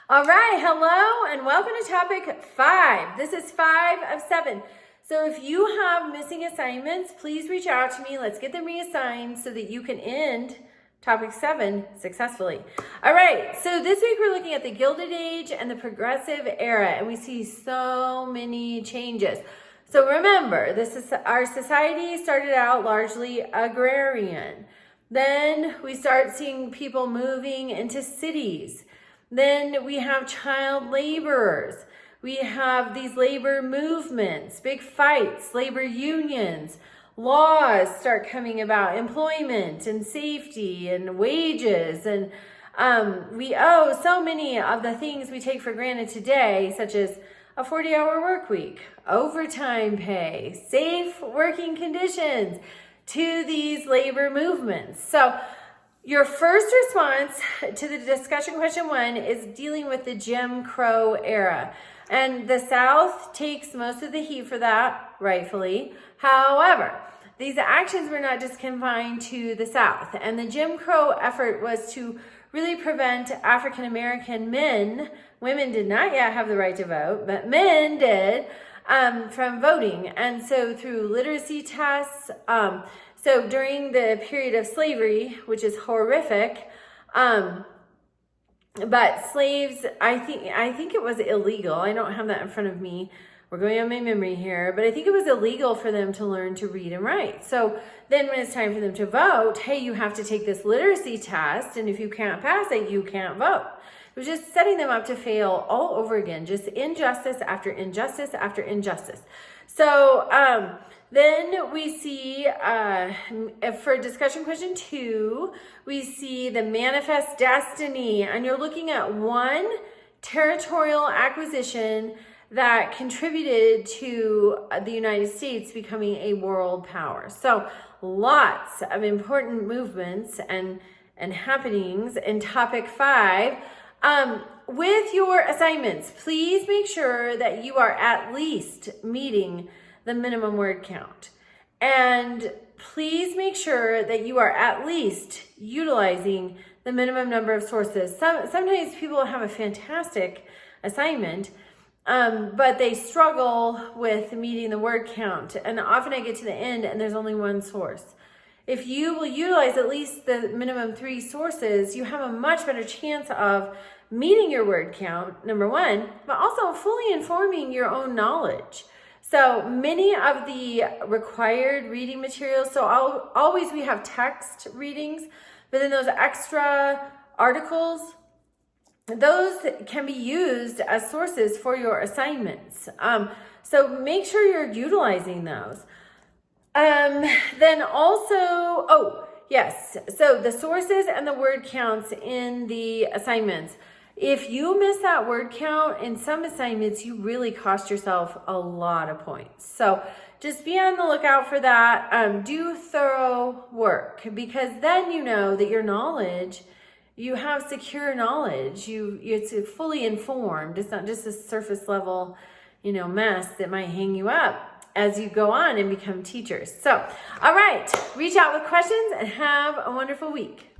All right, hello and welcome to topic 5. This is 5 of 7. So if you have missing assignments, please reach out to me. Let's get them reassigned so that you can end topic 7 successfully. All right, so this week we're looking at the Gilded Age and the Progressive Era, and we see so many changes. So remember, our society started out largely agrarian. Then we start seeing people moving into cities. Then we have child laborers. We have these labor movements, big fights, labor unions, laws start coming about, employment and safety and wages. And we owe so many of the things we take for granted today, such as a 40-hour work week, overtime pay, safe working conditions, to these labor movements. So your first response to the discussion question 1 is dealing with the Jim Crow era. And the South takes most of the heat for that, rightfully. However, these actions were not just confined to the South. And the Jim Crow effort was to really prevent African American men, women did not yet have the right to vote, but men did, from voting. And so through literacy tests, so during the period of slavery, which is horrific, but slaves, I think it was illegal. I don't have that in front of me. We're going on my memory here, but I think it was illegal for them to learn to read and write. So then when it's time for them to vote, hey, you have to take this literacy test, and if you can't pass it, you can't vote. It was just setting them up to fail all over again, just injustice after injustice after injustice. So then we see, for discussion question 2, we see the manifest destiny, and you're looking at one territorial acquisition that contributed to the United States becoming a world power. So lots of important movements and happenings in topic 5. With your assignments, please make sure that you are at least meeting the minimum word count. And please make sure that you are at least utilizing the minimum number of sources. Sometimes people have a fantastic assignment, but they struggle with meeting the word count. And often I get to the end and there's only one source. If you will utilize at least the minimum 3 sources, you have a much better chance of meeting your word count, number 1, but also fully informing your own knowledge. So many of the required reading materials, so always we have text readings, but then those extra articles, those can be used as sources for your assignments. So make sure you're utilizing those. Then also, yes, so the sources and the word counts in the assignments. If you miss that word count in some assignments, you really cost yourself a lot of points. So just be on the lookout for that. Do thorough work, because then you know that your knowledge, you have secure knowledge. It's fully informed. It's not just a surface level, mess that might hang you up as you go on and become teachers. So, all right, reach out with questions and have a wonderful week.